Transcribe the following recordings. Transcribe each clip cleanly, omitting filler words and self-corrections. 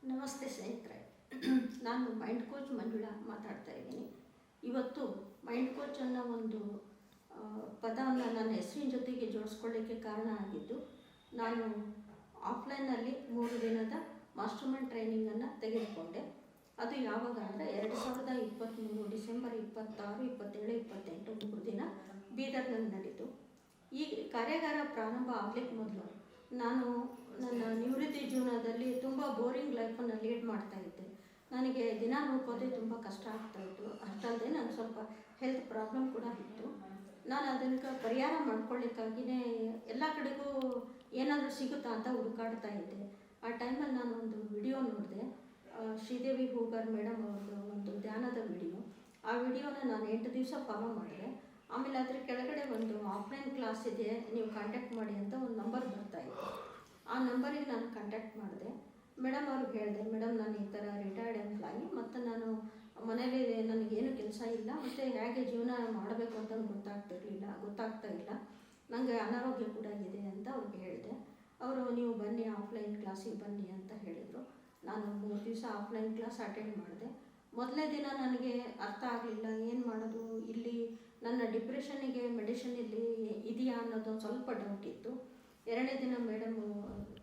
ನಮಸ್ತೆ ಸ್ನೇಹಿತರೆ. ನಾನು ಮೈಂಡ್ ಕೋಚ್ ಮಂಜುಳಾ ಮಾತಾಡ್ತಾ ಇದ್ದೀನಿ. ಇವತ್ತು ಮೈಂಡ್ ಕೋಚ್ ಅನ್ನೋ ಒಂದು ಪದವನ್ನು ನನ್ನ ಹೆಸರಿನ ಜೊತೆಗೆ ಜೋಡಿಸ್ಕೊಳ್ಳಿಕ್ಕೆ ಕಾರಣ ಆಗಿದ್ದು, ನಾನು ಆಫ್ಲೈನಲ್ಲಿ 3 ದಿನದ ಮಾಸ್ಟರ್ ಮೈಂಡ್ ಟ್ರೈನಿಂಗನ್ನು ತೆಗೆದುಕೊಂಡೆ. ಅದು ಯಾವಾಗ ಅಂದರೆ 2023 ಡಿಸೆಂಬರ್ 26, 27, 28 3 ದಿನ ಬೀದರ್ನಲ್ಲಿ ನಡೀತು. ಈ ಕಾರ್ಯಾಗಾರ ಪ್ರಾರಂಭ ಆಗಲಿಕ್ಕೆ ಮೊದಲು ನಾನು ನನ್ನ ನಿವೃತ್ತಿ ಜೀವನದಲ್ಲಿ ತುಂಬ ಬೋರಿಂಗ್ ಲೈಫನ್ನು ಲೀಡ್ ಮಾಡ್ತಾಯಿದ್ದೆ. ನನಗೆ ದಿನ ನೋಡ್ಕೋದೇ ತುಂಬ ಕಷ್ಟ ಆಗ್ತಾಯಿತ್ತು. ಅಷ್ಟಲ್ಲದೆ ನಾನು ಸ್ವಲ್ಪ ಹೆಲ್ತ್ ಪ್ರಾಬ್ಲಮ್ ಕೂಡ ಇತ್ತು. ನಾನು ಅದಕ್ಕೆ ಪರಿಹಾರ ಮಾಡ್ಕೊಳ್ಳಿಕ್ಕಾಗಿಯೇ ಎಲ್ಲ ಕಡೆಗೂ ಏನಾದರೂ ಸಿಗುತ್ತಾ ಅಂತ ಹುಡುಕಾಡ್ತಾ ಇದ್ದೆ. ಆ ಟೈಮಲ್ಲಿ ನಾನು ಒಂದು ವಿಡಿಯೋ ನೋಡಿದೆ, ಶ್ರೀದೇವಿ ಹೂಗಾರ್ ಮೇಡಮ್ ಅವ್ರದ್ದು ಒಂದು ಧ್ಯಾನದ ವಿಡಿಯೋ. ಆ ವಿಡಿಯೋನ ನಾನು 8 ದಿವಸ ಫಾಲೋ ಮಾಡಿದೆ. ಆಮೇಲೆ ಅದ್ರ ಕೆಳಗಡೆ ಒಂದು ಆಫ್ಲೈನ್ ಕ್ಲಾಸ್ ಇದೆ, ನೀವು ಕಾಂಟ್ಯಾಕ್ಟ್ ಮಾಡಿ ಅಂತ ಒಂದು ನಂಬರ್ ಬರ್ತಾಯಿತ್ತು. ಆ ನಂಬರಿಗೆ ನಾನು ಕಾಂಟ್ಯಾಕ್ಟ್ ಮಾಡಿದೆ. ಮೇಡಮ್ ಅವ್ರಿಗೆ ಹೇಳಿದೆ, ಮೇಡಮ್ ನಾನು ಈ ಥರ ರಿಟೈರ್ಡ್ ಎಂಪ್ಲಾಯಿ ಮತ್ತು ನಾನು ಮನೇಲಿ ನನಗೇನು ಕೆಲಸ ಇಲ್ಲ ಮತ್ತು ಹೇಗೆ ಜೀವನ ಮಾಡಬೇಕು ಅಂತ ಗೊತ್ತಾಗ್ತಾ ಇಲ್ಲ, ನನಗೆ ಅನಾರೋಗ್ಯ ಕೂಡ ಇದೆ ಅಂತ ಅವ್ರಿಗೆ ಹೇಳಿದೆ. ಅವರು ನೀವು ಬನ್ನಿ ಆಫ್ಲೈನ್ ಕ್ಲಾಸಿಗೆ ಬನ್ನಿ ಅಂತ ಹೇಳಿದರು. ನಾನು 3 ದಿವಸ ಆಫ್ಲೈನ್ ಕ್ಲಾಸ್ ಅಟೆಂಡ್ ಮಾಡಿದೆ. ಮೊದಲನೇ ದಿನ ನನಗೆ ಅರ್ಥ ಆಗಲಿಲ್ಲ, ಏನು ಮಾಡೋದು, ಇಲ್ಲಿ ನನ್ನ ಡಿಪ್ರೆಷನ್ನಿಗೆ ಮೆಡಿಷನ್ ಇಲ್ಲಿ ಇದೆಯಾ ಅನ್ನೋದು ಸ್ವಲ್ಪ ಡೌಟ್ ಇತ್ತು. 2ನೇ ದಿನ ಮೇಡಮು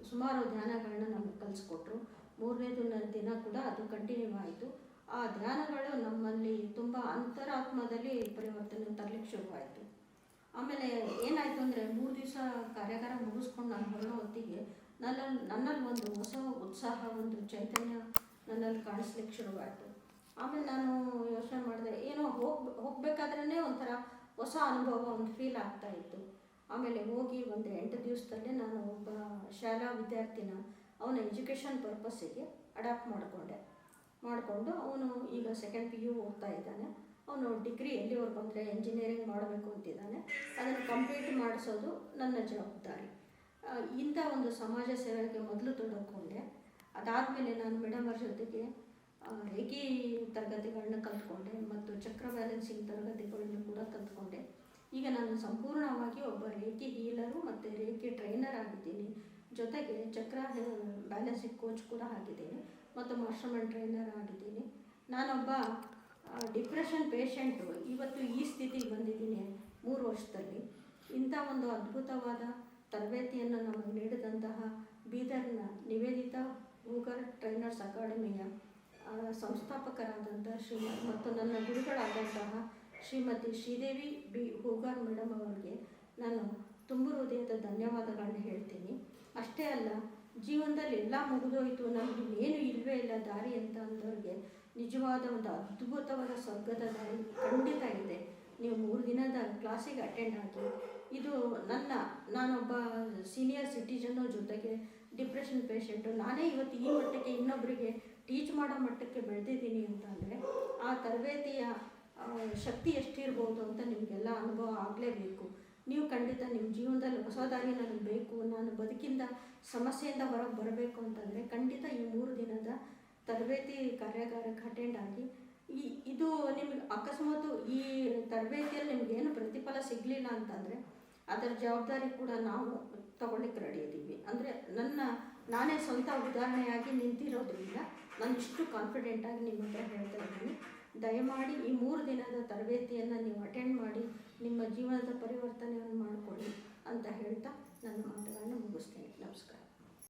ಸುಮಾರು ಧ್ಯಾನಗಳನ್ನ ನಮಗೆ ಕಲಿಸ್ಕೊಟ್ರು. 3ನೇ ದಿನ ಕೂಡ ಅದು ಕಂಟಿನ್ಯೂ ಆಯಿತು. ಆ ಧ್ಯಾನಗಳು ನಮ್ಮಲ್ಲಿ ತುಂಬ ಅಂತರಾತ್ಮದಲ್ಲಿ ಪರಿವರ್ತನೆ ತರಲಿಕ್ಕೆ ಶುರುವಾಯಿತು. ಆಮೇಲೆ ಏನಾಯಿತು ಅಂದರೆ 3 ದಿವಸ ಕಾರ್ಯಾಗಾರ ಮುಗಿಸ್ಕೊಂಡು ನಾನು ಹೊರಡೋ ಹೊತ್ತಿಗೆ ನನ್ನಲ್ಲಿ ಒಂದು ಹೊಸ ಉತ್ಸಾಹ, ಒಂದು ಚೈತನ್ಯ ನನ್ನಲ್ಲಿ ಕಾಣಿಸ್ಲಿಕ್ಕೆ ಶುರುವಾಯಿತು. ಆಮೇಲೆ ನಾನು ಯೋಚನೆ ಮಾಡಿದೆ, ಏನೋ ಹೋಗಬೇಕಾದ್ರೇ ಒಂಥರ ಹೊಸ ಅನುಭವ, ಒಂದು ಫೀಲ್ ಆಗ್ತಾಯಿತ್ತು. ಆಮೇಲೆ ಹೋಗಿ ಒಂದು 8 ದಿವಸದಲ್ಲೇ ನಾನು ಒಬ್ಬ ಶಾಲಾ ವಿದ್ಯಾರ್ಥಿನ ಅವನ ಎಜುಕೇಷನ್ ಪರ್ಪಸ್ಸಿಗೆ ಅಡಾಪ್ಟ್ ಮಾಡಿಕೊಂಡು ಅವನು ಈಗ 2nd PU ಓದ್ತಾ ಇದ್ದಾನೆ. ಅವನು ಡಿಗ್ರಿ ಎಲ್ಲಿವರೆಗೆ ಬಂದರೆ ಎಂಜಿನಿಯರಿಂಗ್ ಮಾಡಬೇಕು ಅಂತಿದ್ದಾನೆ. ಅದನ್ನು ಕಂಪ್ಲೀಟ್ ಮಾಡಿಸೋದು ನನ್ನ ಜವಾಬ್ದಾರಿ. ಇಂಥ ಒಂದು ಸಮಾಜ ಸೇವೆಗೆ ಮೊದಲು ತೊಡಕೊಂಡೆ. ಅದಾದಮೇಲೆ ನಾನು ಮೇಡಮ್ ಅವ್ರ ಜೊತೆಗೆ ರೇಖಿ ತರಗತಿಗಳನ್ನ ಕಲ್ತ್ಕೊಂಡೆ ಮತ್ತು ಚಕ್ರ ಬ್ಯಾಲೆನ್ಸಿಂಗ್ ತರಗತಿಗಳನ್ನು ಕೂಡ ಕಲ್ತ್ಕೊಂಡೆ. ಈಗ ನಾನು ಸಂಪೂರ್ಣವಾಗಿ ಒಬ್ಬ ರೇಖಿ ಹೀಲರು ಮತ್ತು ರೇಖಿ ಟ್ರೈನರ್ ಆಗಿದ್ದೀನಿ. ಜೊತೆಗೆ ಚಕ್ರ ಬ್ಯಾಲೆನ್ಸಿಂಗ್ ಕೋಚ್ ಕೂಡ ಆಗಿದ್ದೀನಿ ಮತ್ತು ಮಾಸ್ಟರ್ ಮೈಂಡ್ ಟ್ರೈನರ್ ಆಗಿದ್ದೀನಿ. ನಾನೊಬ್ಬ ಡಿಪ್ರೆಷನ್ ಪೇಷಂಟು. ಇವತ್ತು ಈ ಸ್ಥಿತಿಗೆ ಬಂದಿದ್ದೀನಿ 3 ವರ್ಷದಲ್ಲಿ. ಇಂಥ ಒಂದು ಅದ್ಭುತವಾದ ತರಬೇತಿಯನ್ನು ನಮಗೆ ನೀಡಿದಂತಹ ಬೀದರ್ನ ನಿವೇದಿತಾ ಹೂಗಾರ್ ಟ್ರೈನರ್ಸ್ ಅಕಾಡೆಮಿಯ ಸಂಸ್ಥಾಪಕರಾದಂಥ ಮತ್ತು ನನ್ನ ಗುರುಗಳಾದಂತಹ ಶ್ರೀಮತಿ ಶ್ರೀದೇವಿ ಹೂಗಾರ್ ಮೇಡಮ್ ಅವರಿಗೆ ನಾನು ತುಂಬ ಹೃದಯದ ಧನ್ಯವಾದಗಳನ್ನ ಹೇಳ್ತೀನಿ. ಅಷ್ಟೇ ಅಲ್ಲ, ಜೀವನದಲ್ಲಿ ಎಲ್ಲ ಮುಗಿದೋಯ್ತು, ನಮಗೆ ಏನು ಇಲ್ಲವೇ ಇಲ್ಲ ದಾರಿ ಅಂತ ಅಂದವ್ರಿಗೆ ನಿಜವಾದ ಒಂದು ಅದ್ಭುತವಾದ ಸ್ವರ್ಗದ ದಾರಿ ಖಂಡಿತ ಇದೆ. ನೀವು 3 ದಿನದ ಕ್ಲಾಸಿಗೆ ಅಟೆಂಡ್ ಆಗಿ, ಇದು ನಾನೊಬ್ಬ ಸೀನಿಯರ್ ಸಿಟಿಜನ್ನು, ಜೊತೆಗೆ ಡಿಪ್ರೆಷನ್ ಪೇಷಂಟು. ನಾನೇ ಇವತ್ತು ಈ ಮಟ್ಟಕ್ಕೆ ಇನ್ನೊಬ್ಬರಿಗೆ ಟೀಚ್ ಮಾಡೋ ಮಟ್ಟಕ್ಕೆ ಬೆಳೆದಿದ್ದೀನಿ ಅಂತ ಅಂದರೆ ಆ ತರಬೇತಿಯ ಶಕ್ತಿ ಎಷ್ಟಿರ್ಬೋದು ಅಂತ ನಿಮಗೆಲ್ಲ ಅನುಭವ ಆಗಲೇಬೇಕು. ನೀವು ಖಂಡಿತ ನಿಮ್ಮ ಜೀವನದಲ್ಲಿ ಹೊಸ ದಾರಿ ನನಗೆ ಬೇಕು, ನಾನು ಬದುಕಿಂದ ಸಮಸ್ಯೆಯಿಂದ ಹೊರಗೆ ಬರಬೇಕು ಅಂತಂದರೆ ಖಂಡಿತ ಈ 3 ದಿನದ ತರಬೇತಿ ಕಾರ್ಯಾಗಾರಕ್ಕೆ ಅಟೆಂಡ್ ಆಗಿ. ಇದು ನಿಮಗೆ ಅಕಸ್ಮಾತ್ ಈ ತರಬೇತಿಯಲ್ಲಿ ನಿಮಗೇನು ಪ್ರತಿಫಲ ಸಿಗಲಿಲ್ಲ ಅಂತಂದರೆ ಅದರ ಜವಾಬ್ದಾರಿ ಕೂಡ ನಾವು ತಗೊಳ್ಳಿಕ್ಕೆ ರೆಡಿ ಇದ್ದೀವಿ. ಅಂದರೆ ನಾನೇ ಸ್ವಂತ ಉದಾಹರಣೆಯಾಗಿ ನಿಂತಿರೋದ್ರಿಂದ ನಾನು ಇಷ್ಟು ಕಾನ್ಫಿಡೆಂಟಾಗಿ ನಿಮ್ಮ ಹತ್ರ ಹೇಳ್ತಾ ಇದ್ದೀನಿ. ದಯಮಾಡಿ ಈ 3 ದಿನದ ತರಬೇತಿಯನ್ನು ನೀವು ಅಟೆಂಡ್ ಮಾಡಿ ನಿಮ್ಮ ಜೀವನದ ಪರಿವರ್ತನೆಯನ್ನು ಮಾಡಿಕೊಳ್ಳಿ ಅಂತ ಹೇಳ್ತಾ ನನ್ನ ಮಾತುಗಳನ್ನು ಮುಗಿಸ್ತೇನೆ. ನಮಸ್ಕಾರ.